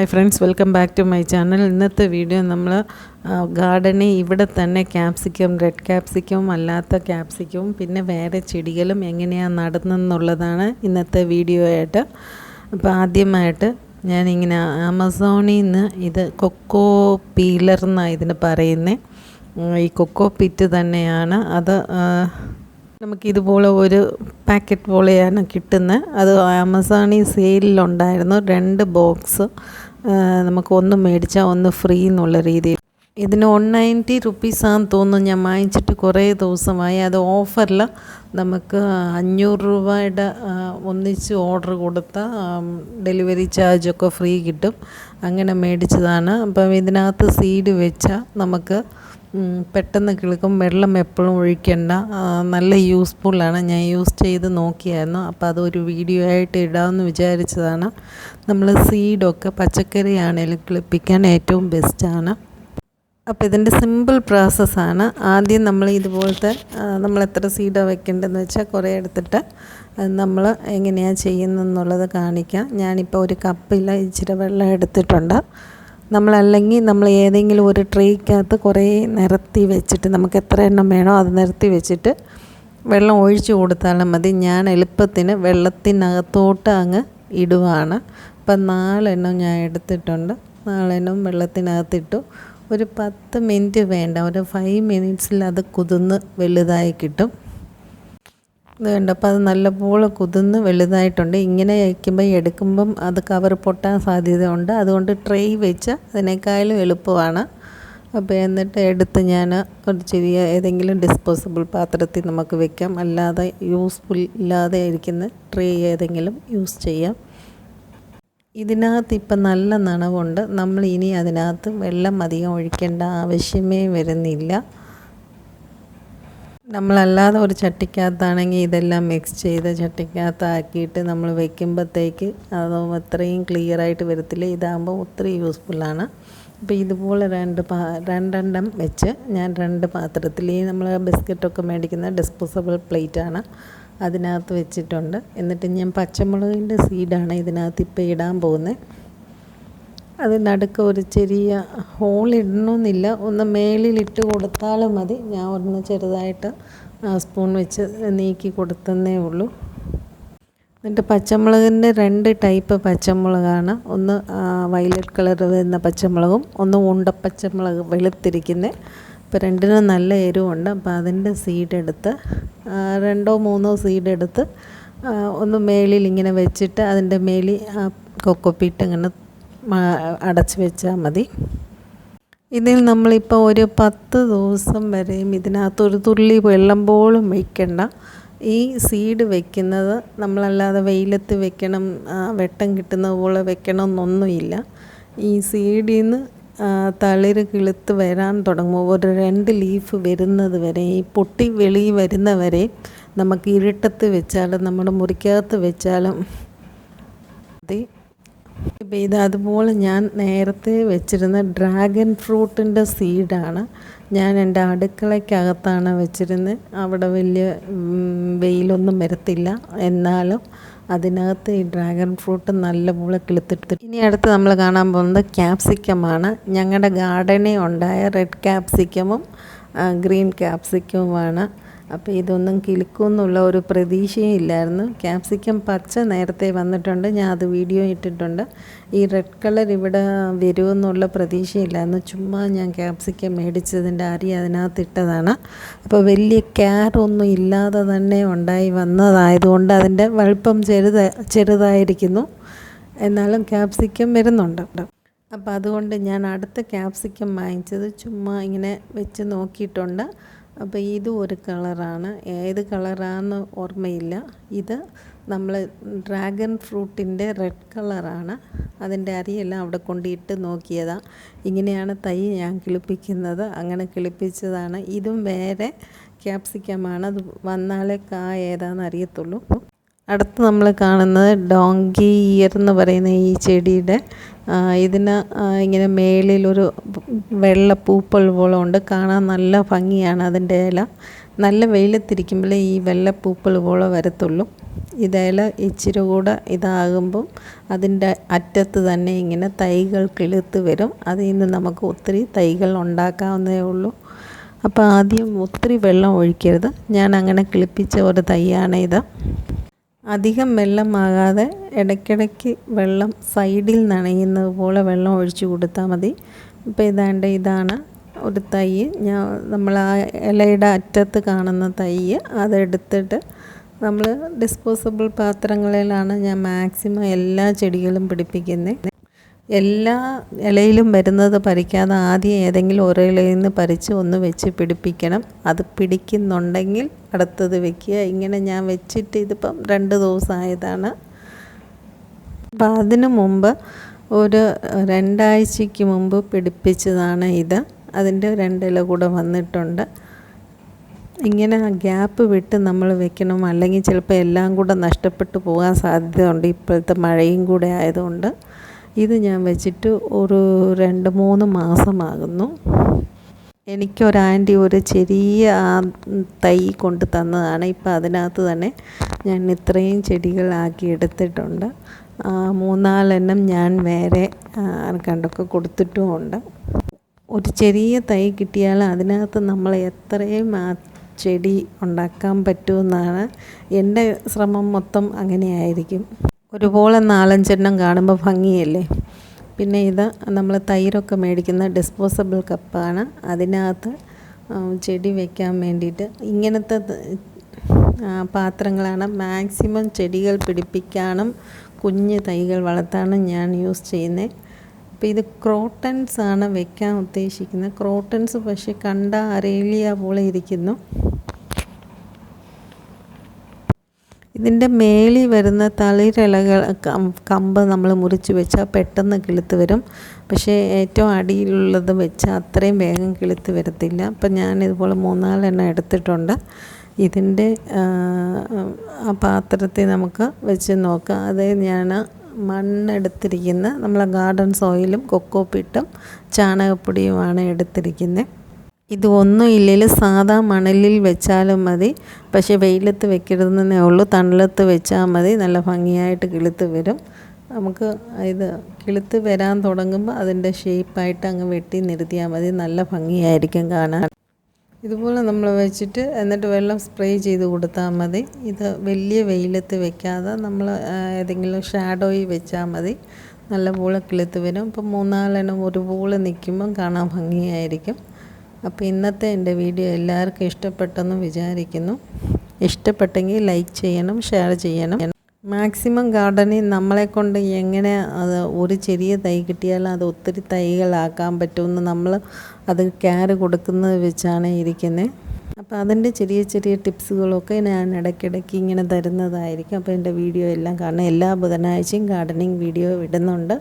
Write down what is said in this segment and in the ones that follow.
Hi friends, welcome back to my channel. ഇന്നത്തെ video നമ്മൾ ഗാർഡനിൽ ഇവിടെ തന്നെ ക്യാപ്സിക്കം, റെഡ് ക്യാപ്സിക്കവും അല്ലാത്ത ക്യാപ്സിക്കവും പിന്നെ വേറെ ചെടികളും എങ്ങനെയാണ് നടുന്നതെന്നുള്ളതാണ് ഇന്നത്തെ വീഡിയോ ആയിട്ട്. അപ്പോൾ ആദ്യമായിട്ട് ഞാനിങ്ങനെ ആമസോണിൽ നിന്ന് ഇത് കൊക്കോ പീലർ എന്നാണ് ഇതിന് പറയുന്നത്. ഈ കൊക്കോ പിറ്റ് തന്നെയാണ് അത്. നമുക്കിതുപോലെ ഒരു പാക്കറ്റ് പോലെയാണ് കിട്ടുന്നത്. അത് ആമസോണിൽ സെയിലുണ്ടായിരുന്നു. 2 ബോക്സ് നമുക്ക് ഒന്ന് മേടിച്ചാൽ ഒന്ന് ഫ്രീ എന്നുള്ള രീതിയിൽ. ഇതിന് 190 റുപ്പീസാണെന്ന് തോന്നുന്നു. ഞാൻ വാങ്ങിച്ചിട്ട് കുറേ ദിവസമായി. അത് ഓഫറിൽ നമുക്ക് 500 രൂപയുടെ ഒന്നിച്ച് ഓർഡർ കൊടുത്താൽ ഡെലിവറി ചാർജൊക്കെ ഫ്രീ കിട്ടും. അങ്ങനെ മേടിച്ചതാണ്. അപ്പം ഇതിനകത്ത് സീഡ് വെച്ചാൽ നമുക്ക് പെട്ടെന്ന് കിളുക്കും. വെള്ളം എപ്പോഴും ഒഴിക്കേണ്ട. നല്ല യൂസ്ഫുള്ളാണ്. ഞാൻ യൂസ് ചെയ്ത് നോക്കിയായിരുന്നു. അപ്പോൾ അതൊരു വീഡിയോ ആയിട്ട് ഇടാമെന്ന് വിചാരിച്ചതാണ്. നമ്മൾ സീഡൊക്കെ പച്ചക്കറിയാണെങ്കിലും കിളിപ്പിക്കാൻ ഏറ്റവും ബെസ്റ്റാണ്. അപ്പോൾ ഇതിൻ്റെ സിമ്പിൾ പ്രോസസ്സാണ്. ആദ്യം നമ്മൾ ഇതുപോലത്തെ നമ്മൾ എത്ര സീഡാണ് വെക്കേണ്ടതെന്ന് വെച്ചാൽ കുറേ എടുത്തിട്ട് നമ്മൾ എങ്ങനെയാണ് ചെയ്യുന്നതെന്നുള്ളത് കാണിക്കാം. ഞാനിപ്പോൾ ഒരു കപ്പിൽ ഇച്ചിരി വെള്ളം എടുത്തിട്ടുണ്ട്. നമ്മളല്ലെങ്കിൽ നമ്മൾ ഏതെങ്കിലും ഒരു ട്രേക്കകത്ത് കുറേ നിരത്തി വെച്ചിട്ട് നമുക്ക് എത്ര എണ്ണം വേണോ അത് നിരത്തി വെച്ചിട്ട് വെള്ളം ഒഴിച്ചു കൊടുത്താലും മതി. ഞാൻ എളുപ്പത്തിന് വെള്ളത്തിനകത്തോട്ട് അങ്ങ് ഇടുവാണ്. അപ്പം 4 എണ്ണം ഞാൻ എടുത്തിട്ടുണ്ട്. 4 എണ്ണം വെള്ളത്തിനകത്തിട്ടു. ഒരു 10 മിനിറ്റ് വേണ്ട, ഒരു 5 മിനിറ്റ്സിൽ അത് കുതിർന്ന് വലുതായി കിട്ടും. ഇത് കണ്ടപ്പോൾ അത് നല്ലപോലെ കുതിർന്ന് വലുതായിട്ടുണ്ട്. ഇങ്ങനെ വയ്ക്കുമ്പോൾ എടുക്കുമ്പം അത് കവർ പൊട്ടാൻ സാധ്യതയുണ്ട്. അതുകൊണ്ട് ട്രേ വെച്ച് അതിനേക്കാളും എളുപ്പമാണ്. അപ്പോൾ എന്നിട്ട് എടുത്ത് ഞാൻ ഒരു ചെറിയ ഏതെങ്കിലും ഡിസ്പോസിബിൾ പാത്രത്തിൽ നമുക്ക് വെക്കാം. അല്ലാതെ യൂസ്ഫുൾ ഇല്ലാതെ ഇരിക്കുന്ന ട്രേ ഏതെങ്കിലും യൂസ് ചെയ്യാം. ഇതിനകത്ത് ഇപ്പം നല്ല നനവുണ്ട്. നമ്മൾ ഇനി അതിനകത്ത് വെള്ളം അധികം ഒഴിക്കേണ്ട ആവശ്യമേ വരുന്നില്ല. നമ്മളല്ലാതെ ഒരു ചട്ടിക്കകത്താണെങ്കിൽ ഇതെല്ലാം മിക്സ് ചെയ്ത് ചട്ടിക്കകത്താക്കിയിട്ട് നമ്മൾ വയ്ക്കുമ്പോഴത്തേക്ക് അത് അത്രയും ക്ലിയറായിട്ട് വരത്തില്ല. ഇതാകുമ്പോൾ ഒത്തിരി യൂസ്ഫുള്ളാണ്. അപ്പോൾ ഇതുപോലെ 2 വെച്ച് ഞാൻ 2 പാത്രത്തിൽ ഈ നമ്മൾ ബിസ്ക്കറ്റൊക്കെ മേടിക്കുന്ന ഡിസ്പോസബിൾ പ്ലേറ്റാണ് അതിനകത്ത് വെച്ചിട്ടുണ്ട്. എന്നിട്ട് ഞാൻ പച്ചമുളകിൻ്റെ സീഡാണ് ഇതിനകത്ത് ഇപ്പോൾ ഇടാൻ പോകുന്നത്. അത് നടുക്ക് ഒരു ചെറിയ ഹോൾ ഇടണമെന്നില്ല, ഒന്ന് മേളിലിട്ട് കൊടുത്താലും മതി. ഞാൻ ഒന്ന് ചെറുതായിട്ട് സ്പൂൺ വെച്ച് നീക്കി കൊടുത്തന്നേ ഉള്ളൂ. എന്നിട്ട് പച്ചമുളകിൻ്റെ 2 ടൈപ്പ് പച്ചമുളകാണ്. ഒന്ന് വയലറ്റ് കളർ വരുന്ന പച്ചമുളകും ഒന്ന് ഉണ്ടപ്പച്ചമുളക് വെളുത്തിരിക്കുന്നത്. ഇപ്പോൾ 2നും നല്ല എരിവുണ്ട്. അപ്പോൾ അതിൻ്റെ സീഡ് എടുത്ത് 2-3 സീഡ് എടുത്ത് ഒന്ന് മേളിൽ ഇങ്ങനെ വെച്ചിട്ട് അതിൻ്റെ മേളിൽ കൊക്കോപ്പീറ്റ് ഇങ്ങനെ അടച്ച് വെച്ചാൽ മതി. ഇതിൽ നമ്മളിപ്പോൾ ഒരു 10 ദിവസം വരെയും ഇതിനകത്തൊരു തുള്ളി വെള്ളം പോലും വയ്ക്കണ്ട. ഈ സീഡ് വെക്കുന്നത് നമ്മളല്ലാതെ വെയിലത്ത് വെക്കണം, വെട്ടം കിട്ടുന്നത് പോലെ വെക്കണം എന്നൊന്നുമില്ല. ഈ സീഡിൽ നിന്ന് തളിര് കിളുത്ത് വരാൻ തുടങ്ങുമ്പോൾ ഒരു 2 ലീഫ് വരുന്നത് വരെ, ഈ പൊട്ടി വെളി വരുന്നവരെ നമുക്ക് ഇരുട്ടത്ത് വെച്ചാലും നമ്മുടെ മുറിക്കകത്ത് വെച്ചാലും മതി. ഇപ്പോൾ ഇത് അതുപോലെ ഞാൻ നേരത്തെ വെച്ചിരുന്ന ഡ്രാഗൺ ഫ്രൂട്ടിൻ്റെ സീഡാണ്. ഞാൻ എൻ്റെ അടുക്കളയ്ക്കകത്താണ് വെച്ചിരുന്നത്. അവിടെ വലിയ വെയിലൊന്നും വരത്തില്ല. എന്നാലും അതിനകത്ത് ഈ ഡ്രാഗൺ ഫ്രൂട്ട് നല്ലപോലെ കിളുത്തിട്ട്. ഇനി അടുത്ത് നമ്മൾ കാണാൻ പോകുന്നത് ക്യാപ്സിക്കമാണ്. ഞങ്ങളുടെ ഗാർഡനിൽ ഉണ്ടായ റെഡ് ക്യാപ്സിക്കമും ഗ്രീൻ ക്യാപ്സിക്കവുമാണ്. അപ്പോൾ ഇതൊന്നും കിളിക്കുമെന്നുള്ള ഒരു പ്രതീക്ഷയും ഇല്ലായിരുന്നു. ക്യാപ്സിക്കം പച്ച നേരത്തെ വന്നിട്ടുണ്ട്, ഞാൻ അത് വീഡിയോ ഇട്ടിട്ടുണ്ട്. ഈ റെഡ് കളർ ഇവിടെ വരുമെന്നുള്ള പ്രതീക്ഷയില്ലായിരുന്നു. ചുമ്മാ ഞാൻ ക്യാപ്സിക്കം മേടിച്ചതിൻ്റെ അരി അതിനകത്ത് ഇട്ടതാണ്. അപ്പോൾ വലിയ കെയറൊന്നും ഇല്ലാതെ തന്നെ ഉണ്ടായി വന്നതായതുകൊണ്ട് അതിൻ്റെ വലുപ്പം ചെറുതായിരിക്കുന്നു. എന്നാലും ക്യാപ്സിക്കം വരുന്നുണ്ട്. അപ്പോൾ അതുകൊണ്ട് ഞാൻ അടുത്ത ക്യാപ്സിക്കം വാങ്ങിച്ചത് ചുമ്മാ ഇങ്ങനെ വെച്ച് നോക്കിയിട്ടുണ്ട്. അപ്പോൾ ഇതും ഒരു കളറാണ്. ഏത് കളറാണെന്ന് ഓർമ്മയില്ല. ഇത് നമ്മൾ ഡ്രാഗൺ ഫ്രൂട്ടിൻ്റെ റെഡ് കളറാണ്. അതിൻ്റെ അരിയെല്ലാം അവിടെ കൊണ്ടിട്ട് നോക്കിയതാണ്. ഇങ്ങനെയാണ് തൈ ഞാൻ കിളിപ്പിക്കുന്നത്. അങ്ങനെ കിളിപ്പിച്ചതാണ്. ഇതും വേറെ ക്യാപ്സിക്കമാണ്. അത് വന്നാലേ ഏതാണെന്ന് അറിയത്തുള്ളൂ. അടുത്ത് നമ്മൾ കാണുന്നത് ഡോങ്കി ഇയർ എന്ന് പറയുന്ന ഈ ചെടിയുടെ ഇതിന് ഇങ്ങനെ മേളിലൊരു വെള്ള പൂപ്പൽ പോലെ ഉണ്ട്. കാണാൻ നല്ല ഭംഗിയാണ് അതിൻ്റെ ഇല. നല്ല വെയിലത്തിരിക്കുമ്പോഴേ ഈ വെള്ള പൂപ്പൽ പോലെ വരത്തുള്ളൂ. ഇതേല ഇച്ചിരി കൂടെ ഇതാകുമ്പം അതിൻ്റെ അറ്റത്ത് തന്നെ ഇങ്ങനെ തൈകൾ കിളുത്ത് വരും. അതിൽ നിന്ന് നമുക്ക് ഒത്തിരി തൈകൾ ഉണ്ടാക്കാവുന്നതേ ഉള്ളൂ. അപ്പോൾ ആദ്യം ഒത്തിരി വെള്ളം ഒഴിക്കരുത്. ഞാൻ അങ്ങനെ കിളിപ്പിച്ച ഒരു തൈയാണ് ഇത്. അധികം വെള്ളമാകാതെ ഇടയ്ക്കിടയ്ക്ക് വെള്ളം സൈഡിൽ നനയുന്നത് പോലെ വെള്ളം ഒഴിച്ചു കൊടുത്താൽ മതി. ഇപ്പോൾ ഇതാണ് ഒരു തൈ. നമ്മൾ ആ ഇലയുടെ അറ്റത്ത് കാണുന്ന തൈ അതെടുത്തിട്ട് നമ്മൾ ഡിസ്പോസബിൾ പാത്രങ്ങളിലാണ് ഞാൻ മാക്സിമം എല്ലാ ചെടികളും പിടിപ്പിക്കുന്നത്. എല്ലാ ഇലയിലും വരുന്നത് പറിക്കാതെ ആദ്യം ഏതെങ്കിലും ഒരു ഇലയിൽ നിന്ന് പറിച്ച് ഒന്ന് വെച്ച് പിടിപ്പിക്കണം. അത് പിടിക്കുന്നുണ്ടെങ്കിൽ അടുത്തത് വെക്കുക. ഇങ്ങനെ ഞാൻ വെച്ചിട്ട് ഇതിപ്പം 2 ദിവസമായതാണ്. അപ്പം അതിന് മുമ്പ് ഒരു 2 ആഴ്ചയ്ക്ക് മുമ്പ് പിടിപ്പിച്ചതാണ് ഇത്. അതിൻ്റെ 2 ഇല കൂടെ വന്നിട്ടുണ്ട്. ഇങ്ങനെ ഗ്യാപ്പ് വിട്ട് നമ്മൾ വെക്കണം, അല്ലെങ്കിൽ ചിലപ്പോൾ എല്ലാം കൂടെ നഷ്ടപ്പെട്ടു പോകാൻ സാധ്യതയുണ്ട്. ഇപ്പോഴത്തെ മഴയും കൂടെ ആയതുകൊണ്ട് ഇത് ഞാൻ വെച്ചിട്ട് ഒരു 2-3 മാസമാകുന്നു. എനിക്കൊരു ആൻറ്റി ഒരു ചെറിയ തൈ കൊണ്ട് തന്നതാണ്. ഇപ്പം അതിനകത്ത് തന്നെ ഞാൻ ഇത്രയും ചെടികളാക്കി എടുത്തിട്ടുണ്ട്. 3-4 എണ്ണം ഞാൻ വേറെ ആർക്കണ്ടൊക്കെ കൊടുത്തിട്ടുമുണ്ട്. ഒരു ചെറിയ തൈ കിട്ടിയാൽ അതിനകത്ത് നമ്മൾ എത്രയും ചെടി ഉണ്ടാക്കാൻ പറ്റുമെന്നാണ് എൻ്റെ ശ്രമം. മൊത്തം അങ്ങനെയായിരിക്കും. ഒരുപോലെ 4-5 എണ്ണം കാണുമ്പോൾ ഭംഗിയല്ലേ. പിന്നെ ഇത് നമ്മൾ തൈരൊക്കെ മേടിക്കുന്ന ഡിസ്പോസബിൾ കപ്പാണ്. അതിനകത്ത് ചെടി വയ്ക്കാൻ വേണ്ടിയിട്ട് ഇങ്ങനത്തെ പാത്രങ്ങളാണ് മാക്സിമം ചെടികൾ പിടിപ്പിക്കാനും കുഞ്ഞ് തൈകൾ വളർത്താനും ഞാൻ യൂസ് ചെയ്യുന്നത്. അപ്പോൾ ഇത് ക്രോട്ടൺസ് ആണ് വെക്കാൻ ഉദ്ദേശിക്കുന്നത്. ക്രോട്ടൺസ് പക്ഷേ കണ്ട അരേലിയ പോലെ ഇരിക്കുന്നു. ഇതിൻ്റെ മേളിൽ വരുന്ന തളിരിലകൾ കമ്പ് നമ്മൾ മുറിച്ച് വെച്ചാൽ പെട്ടെന്ന് കിളുത്ത് വരും. പക്ഷേ ഏറ്റവും അടിയിലുള്ളത് വെച്ചാൽ അത്രയും വേഗം കിളുത്ത് വരത്തില്ല. അപ്പം ഞാൻ ഇതുപോലെ 3-4 എണ്ണം എടുത്തിട്ടുണ്ട്. ഇതിൻ്റെ ആ പാത്രത്തിൽ നമുക്ക് വെച്ച് നോക്കാം. അത് ഞാൻ മണ്ണെടുത്തിരിക്കുന്ന നമ്മളെ ഗാർഡൻ സോയിലും കൊക്കോ പിട്ടും ചാണകപ്പൊടിയുമാണ് എടുത്തിരിക്കുന്നത്. ഇത് ഒന്നും ഇല്ലെങ്കിൽ സാധാ മണലിൽ വെച്ചാലും മതി. പക്ഷേ വെയിലത്ത് വെക്കരുതെന്നേ ഉള്ളൂ. തണലത്ത് വെച്ചാൽ മതി. നല്ല ഭംഗിയായിട്ട് കിളുത്ത് വരും. നമുക്ക് ഇത് കിളുത്ത് വരാൻ തുടങ്ങുമ്പോൾ അതിൻ്റെ ഷേപ്പായിട്ട് അങ്ങ് വെട്ടി നിർത്തിയാൽ മതി. നല്ല ഭംഗിയായിരിക്കും കാണാൻ. ഇതുപോലെ നമ്മൾ വെച്ചിട്ട് എന്നിട്ട് വെള്ളം സ്പ്രേ ചെയ്ത് കൊടുത്താൽ മതി. ഇത് വലിയ വെയിലത്ത് വെക്കാതെ നമ്മൾ ഏതെങ്കിലും ഷാഡോയിൽ വെച്ചാൽ മതി. നല്ലപോലെ കിളുത്ത് വരും. ഇപ്പം 3-4 എണ്ണം ഒരുപോലെ നിൽക്കുമ്പം കാണാൻ ഭംഗിയായിരിക്കും. അപ്പോൾ ഇന്നത്തെ എൻ്റെ വീഡിയോ എല്ലാവർക്കും ഇഷ്ടപ്പെട്ടെന്ന് വിചാരിക്കുന്നു. ഇഷ്ടപ്പെട്ടെങ്കിൽ ലൈക്ക് ചെയ്യണം, ഷെയർ ചെയ്യണം. മാക്സിമം ഗാർഡനിൽ നമ്മളെക്കൊണ്ട് എങ്ങനെ അത് ഒരു ചെറിയ തൈ കിട്ടിയാൽ അത് ഒത്തിരി തൈകളാക്കാൻ പറ്റുമെന്ന് നമ്മൾ അത് കെയർ കൊടുക്കുന്നത് വെച്ചാണ് ഇരിക്കുന്നത്. അപ്പോൾ അതിൻ്റെ ചെറിയ ചെറിയ ടിപ്സുകളൊക്കെ ഞാൻ ഇടയ്ക്കിടയ്ക്ക് ഇങ്ങനെ തരുന്നതായിരിക്കും. അപ്പോൾ എൻ്റെ വീഡിയോ എല്ലാം കാണണം. എല്ലാ ബുധനാഴ്ചയും ഗാർഡനിങ് വീഡിയോ ഇടുന്നുണ്ട്.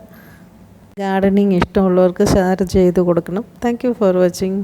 ഗാർഡനിങ് ഇഷ്ടമുള്ളവർക്ക് ഷെയർ ചെയ്ത് കൊടുക്കണം. Thank you for watching.